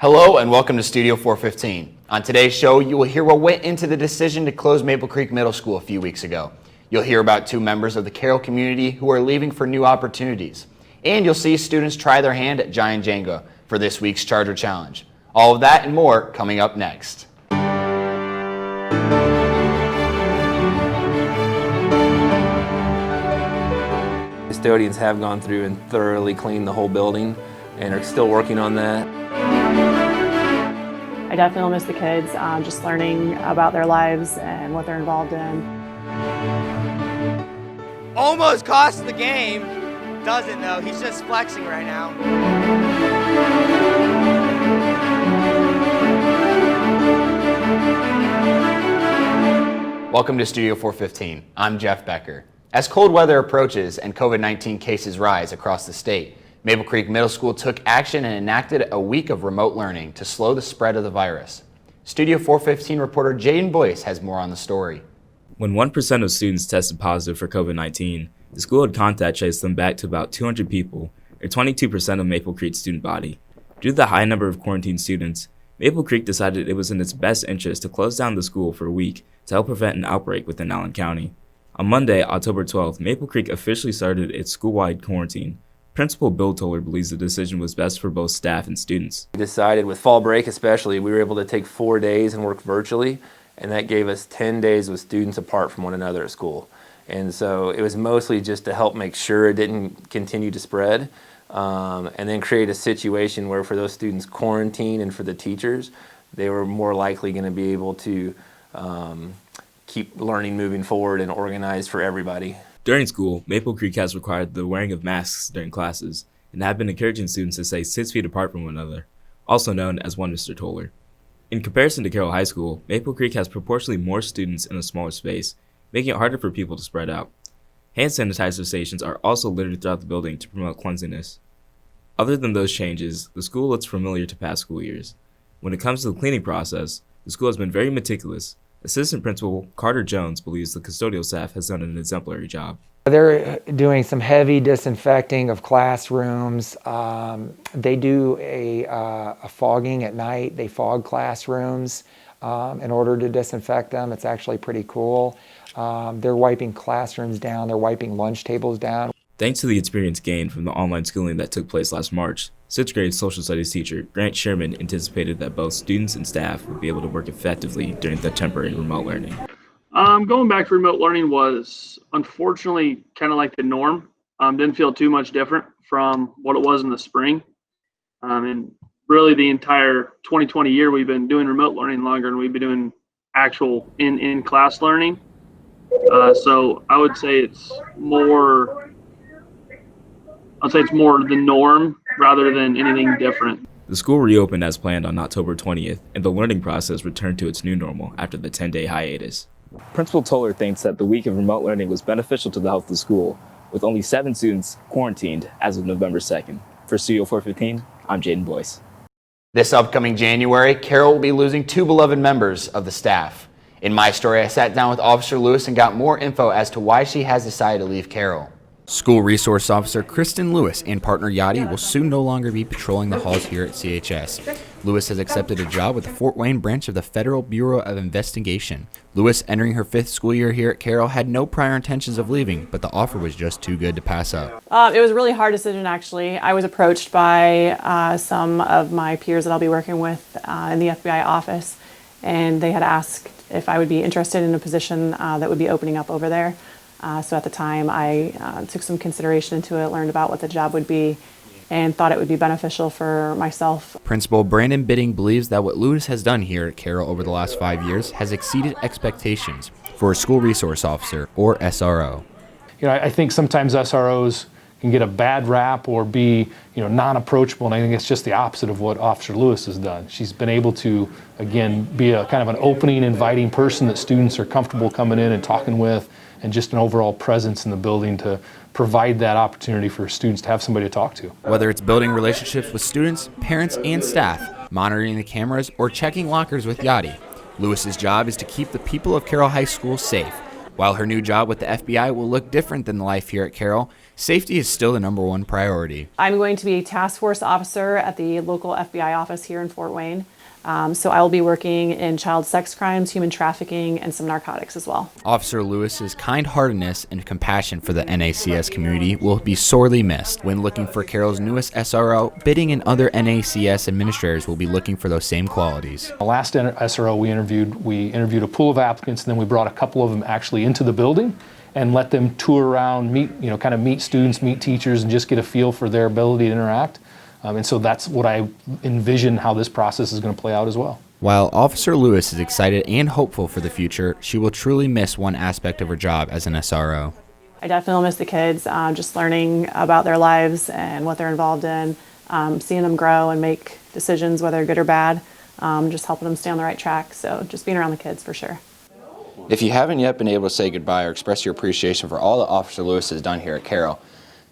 Hello and welcome to Studio 415. On today's show, you will hear what went into the decision to close Maple Creek Middle School a few weeks ago. You'll hear about two members of the Carrol community who are leaving for new opportunities. And you'll see students try their hand at Giant Jenga for this week's Charger Challenge. All of that and more coming up next. Custodians have gone through and thoroughly cleaned the whole building and are still working on that. I definitely miss the kids, just learning about their lives and what they're involved in. Almost cost the game. Doesn't though, he's just flexing right now. Welcome to Studio 415. I'm Jeff Becker. As cold weather approaches and COVID-19 cases rise across the state, Maple Creek Middle School took action and enacted a week of remote learning to slow the spread of the virus. Studio 415 reporter Jaden Boyce has more on the story. When 1% of students tested positive for COVID-19, the school had contact traced them back to about 200 people, or 22% of Maple Creek's student body. Due to the high number of quarantined students, Maple Creek decided it was in its best interest to close down the school for a week to help prevent an outbreak within Allen County. On Monday, October 12th, Maple Creek officially started its school-wide quarantine. Principal Bill Toller believes the decision was best for both staff and students. We decided with fall break especially, we were able to take 4 days and work virtually, and that gave us 10 days with students apart from one another at school. And so it was mostly just to help make sure it didn't continue to spread, and then create a situation where for those students quarantined and for the teachers, they were more likely going to be able to keep learning moving forward and organized for everybody. During school, Maple Creek has required the wearing of masks during classes and have been encouraging students to stay 6 feet apart from one another, also known as one Mr. Toller. In comparison to Carrol High School, Maple Creek has proportionally more students in a smaller space, making it harder for people to spread out. Hand sanitizer stations are also littered throughout the building to promote cleanliness. Other than those changes, the school looks familiar to past school years. When it comes to the cleaning process, the school has been very meticulous. Assistant Principal Carter Jones believes the custodial staff has done an exemplary job. They're doing some heavy disinfecting of classrooms. They do a fogging at night. They fog classrooms in order to disinfect them. It's actually pretty cool. They're wiping classrooms down. They're wiping lunch tables down. Thanks to the experience gained from the online schooling that took place last March, 6th grade social studies teacher Grant Sherman anticipated that both students and staff would be able to work effectively during the temporary remote learning. Going back to remote learning was unfortunately kind of like the norm. Didn't feel too much different from what it was in the spring. And really the entire 2020 year we've been doing remote learning longer than we've been doing actual in-class learning. So I would say it's more the norm rather than anything different. The school reopened as planned on October 20th, and the learning process returned to its new normal after the 10-day hiatus. Principal Toller thinks that the week of remote learning was beneficial to the health of the school, with only 7 students quarantined as of November 2nd. For Studio 415, I'm Jaden Boyce. This upcoming January, Carrol will be losing 2 beloved members of the staff. In my story, I sat down with Officer Lewis and got more info as to why she has decided to leave Carrol. School Resource Officer Kristen Lewis and partner Yachty will soon no longer be patrolling the halls here at CHS. Lewis has accepted a job with the Fort Wayne branch of the Federal Bureau of Investigation. Lewis, entering her 5th school year here at Carrol, had no prior intentions of leaving, but the offer was just too good to pass up. It was a really hard decision, actually. I was approached by some of my peers that I'll be working with in the FBI office, and they had asked if I would be interested in a position that would be opening up over there. So at the time, I took some consideration into it, learned about what the job would be, and thought it would be beneficial for myself. Principal Brandon Bidding believes that what Lewis has done here at Carrol over the last 5 years has exceeded expectations for a school resource officer, or SRO. I think sometimes SROs can get a bad rap or be, non-approachable, and I think it's just the opposite of what Officer Lewis has done. She's been able to, again, be a kind of an opening, inviting person that students are comfortable coming in and talking with, and just an overall presence in the building to provide that opportunity for students to have somebody to talk to. Whether it's building relationships with students, parents, and staff, monitoring the cameras, or checking lockers with Yachty, Lewis's job is to keep the people of Carrol High School safe, While her new job with the FBI will look different than the life here at Carroll, safety is still the #1 priority. I'm going to be a task force officer at the local FBI office here in Fort Wayne. So I will be working in child sex crimes, human trafficking, and some narcotics as well. Officer Lewis's kind-heartedness and compassion for the NACS community will be sorely missed. When looking for Carroll's newest SRO, bidding and other NACS administrators will be looking for those same qualities. The last SRO we interviewed a pool of applicants, and then we brought a couple of them actually into the building and let them tour around, meet students, meet teachers, and just get a feel for their ability to interact. And so that's what I envision how this process is going to play out as well. While Officer Lewis is excited and hopeful for the future, she will truly miss one aspect of her job as an SRO. I definitely miss the kids, just learning about their lives and what they're involved in, seeing them grow and make decisions, whether good or bad, just helping them stay on the right track. So just being around the kids for sure. If you haven't yet been able to say goodbye or express your appreciation for all that Officer Lewis has done here at Carroll,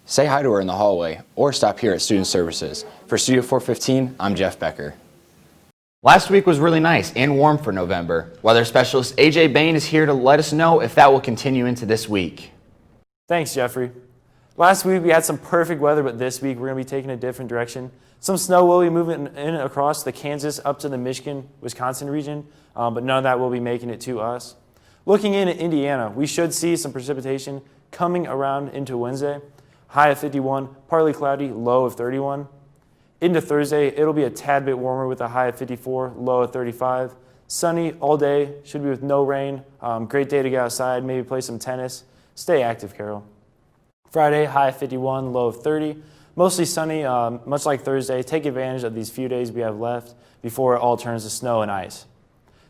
say hi to her in the hallway or stop here at Student Services. For Studio 415, I'm Jeff Becker. Last week was really nice and warm for November. Weather specialist AJ Bain is here to let us know if that will continue into this week. Thanks, Jeffrey. Last week we had some perfect weather, but this week we're going to be taking a different direction. Some snow will be moving in across the Kansas up to the Michigan, Wisconsin region, but none of that will be making it to us. Looking in at Indiana, we should see some precipitation coming around into Wednesday. High of 51, partly cloudy, low of 31. Into Thursday, it'll be a tad bit warmer with a high of 54, low of 35. Sunny all day, should be with no rain. Great day to get outside, maybe play some tennis. Stay active, Carroll. Friday, high of 51, low of 30. Mostly sunny, much like Thursday. Take advantage of these few days we have left before it all turns to snow and ice.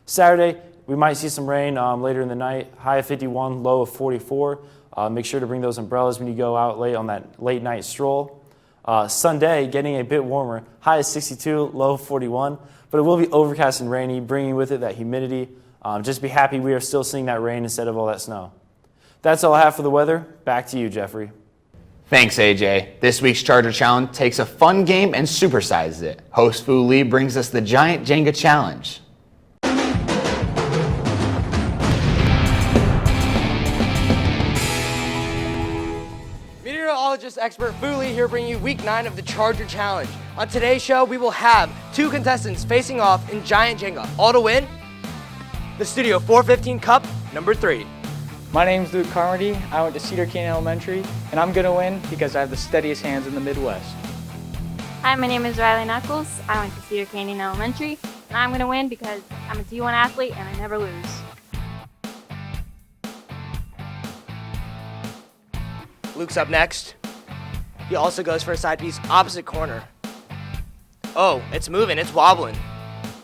Saturday, we might see some rain later in the night. High of 51, low of 44. Make sure to bring those umbrellas when you go out late on that late night stroll. Sunday, getting a bit warmer. High of 62, low of 41. But it will be overcast and rainy, bringing with it that humidity. Just be happy we are still seeing that rain instead of all that snow. That's all I have for the weather. Back to you, Jeffrey. Thanks, AJ. This week's Charger Challenge takes a fun game and supersizes it. Host Fu Lee brings us the Giant Jenga Challenge. Meteorologist expert Fu Lee here bringing you week 9 of the Charger Challenge. On today's show, we will have 2 contestants facing off in Giant Jenga, all to win the Studio 415 Cup number 3. My name's Luke Carmody. I went to Cedar Canyon Elementary, and I'm gonna win because I have the steadiest hands in the Midwest. Hi, my name is Riley Knuckles. I went to Cedar Canyon Elementary, and I'm gonna win because I'm a D1 athlete and I never lose. Luke's up next. He also goes for a side piece opposite corner. Oh, it's moving, it's wobbling,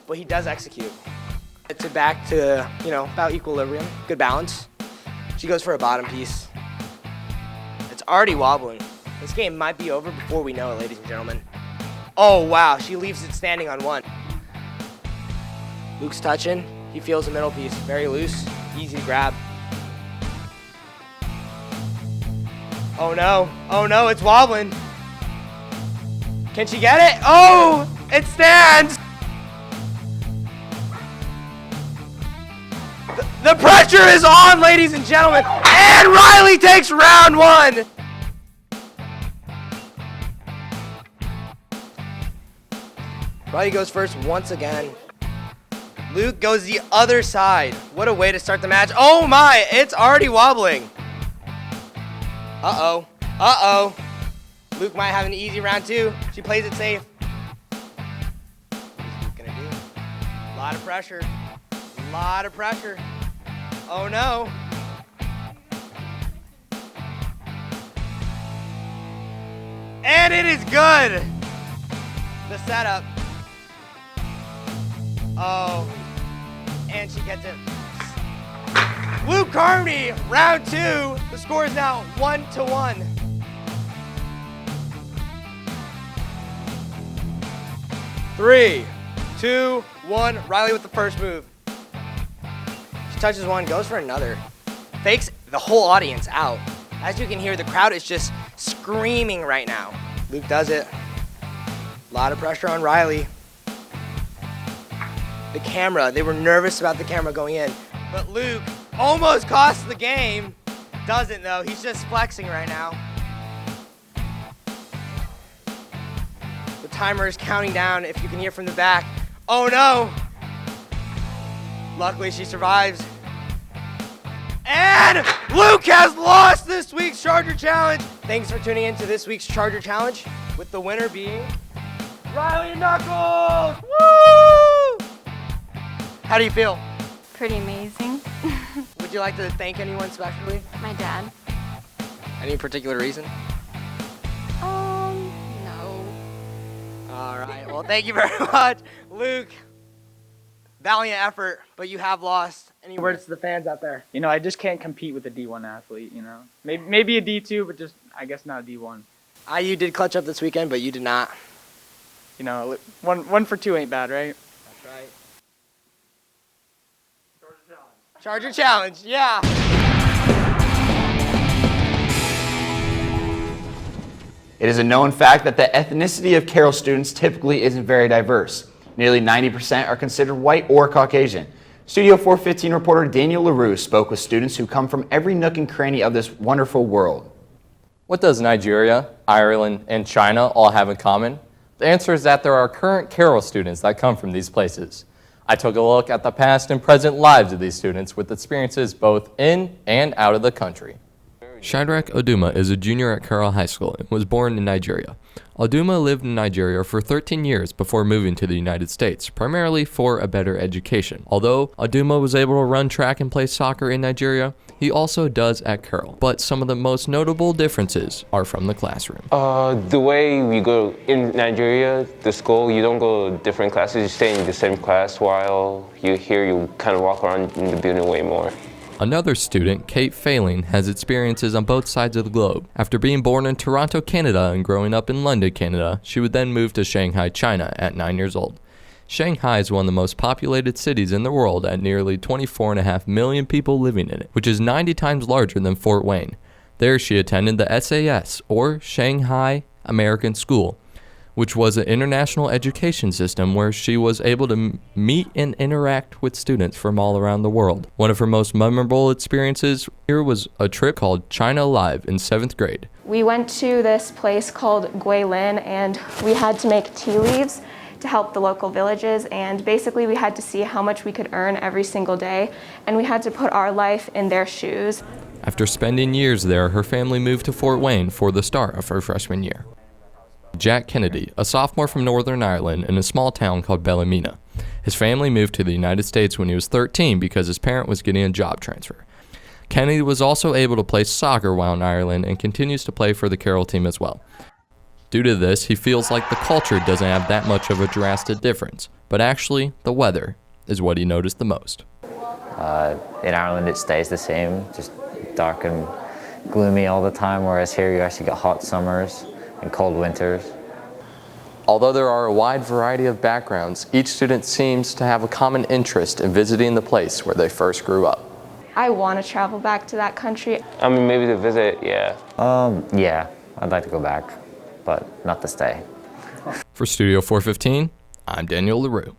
but he does execute. It's back to, about equilibrium, good balance. She goes for a bottom piece. It's already wobbling. This game might be over before we know it, ladies and gentlemen. Oh, wow, she leaves it standing on 1. Luke's touching. He feels the middle piece, very loose, easy to grab. Oh no, it's wobbling. Can she get it? Oh, it stands. The pressure is on, ladies and gentlemen, and Riley takes round 1. Riley goes first once again. Luke goes the other side. What a way to start the match. Oh my, it's already wobbling. Uh-oh. Luke might have an easy round 2. She plays it safe. What's Luke gonna do? A lot of pressure. Oh no. And it is good. The setup. Oh. And she gets it. Luke Carmody, round 2. The score is now 1-1. Three, 2, 1. Riley with the first move. She touches one, goes for another. Fakes the whole audience out. As you can hear, the crowd is just screaming right now. Luke does it. A lot of pressure on Riley. The camera, they were nervous about the camera going in. But Luke Almost cost the game. Doesn't though, he's just flexing right now. The timer is counting down if you can hear from the back. Oh no! Luckily she survives. And Luke has lost this week's Charger Challenge. Thanks for tuning in to this week's Charger Challenge, with the winner being Riley Knuckles! Woo! How do you feel? Pretty amazing. Would you like to thank anyone specially? My dad. Any particular reason? No. All right, well, thank you very much, Luke. Valiant effort, but you have lost. Any words to the fans out there? You know, I just can't compete with a D1 athlete, you know. Maybe a D2, but just, I guess not a D1. IU did clutch up this weekend, but you did not. You know, one for two ain't bad, right? That's right. Charger Challenge, yeah. It is a known fact that the ethnicity of Carroll students typically isn't very diverse. Nearly 90% are considered white or Caucasian. Studio 415 reporter Daniel LaRue spoke with students who come from every nook and cranny of this wonderful world. What does Nigeria, Ireland, and China all have in common? The answer is that there are current Carroll students that come from these places. I took a look at the past and present lives of these students with experiences both in and out of the country. Shadrach Oduma is a junior at Carrol High School and was born in Nigeria. Oduma lived in Nigeria for 13 years before moving to the United States, primarily for a better education. Although Oduma was able to run track and play soccer in Nigeria, he also does at Carrol. But some of the most notable differences are from the classroom. The way we go in Nigeria, the school, you don't go to different classes, you stay in the same class, while you kind of walk around in the building way more. Another student, Kate Failing, has experiences on both sides of the globe. After being born in Toronto, Canada and growing up in London, Canada, she would then move to Shanghai, China at 9 years old. Shanghai is one of the most populated cities in the world at nearly 24.5 million people living in it, which is 90 times larger than Fort Wayne. There she attended the SAS, or Shanghai American School, which was an international education system where she was able to meet and interact with students from all around the world. One of her most memorable experiences here was a trip called China Alive in 7th grade. We went to this place called Guilin, and we had to make tea leaves to help the local villages, and basically we had to see how much we could earn every single day, and we had to put our life in their shoes. After spending years there, her family moved to Fort Wayne for the start of her freshman year. Jack Kennedy, a sophomore from Northern Ireland in a small town called Ballymena. His family moved to the United States when he was 13 because his parent was getting a job transfer. Kennedy was also able to play soccer while in Ireland and continues to play for the Carrol team as well. Due to this, he feels like the culture doesn't have that much of a drastic difference, but actually, the weather is what he noticed the most. In Ireland, it stays the same, just dark and gloomy all the time, whereas here you actually get hot summers and cold winters. Although there are a wide variety of backgrounds, each student seems to have a common interest in visiting the place where they first grew up. I want to travel back to that country. I mean, maybe to visit, yeah. Yeah, I'd like to go back, but not to stay. For Studio 415, I'm Daniel LaRue.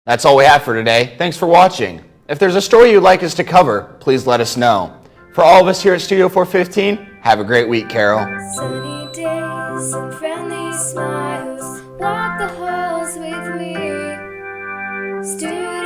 That's all we have for today. Thanks for watching. If there's a story you'd like us to cover, please let us know. For all of us here at Studio 415, have a great week, Carrol. Sunny days and friendly smiles walk the halls with me. Studio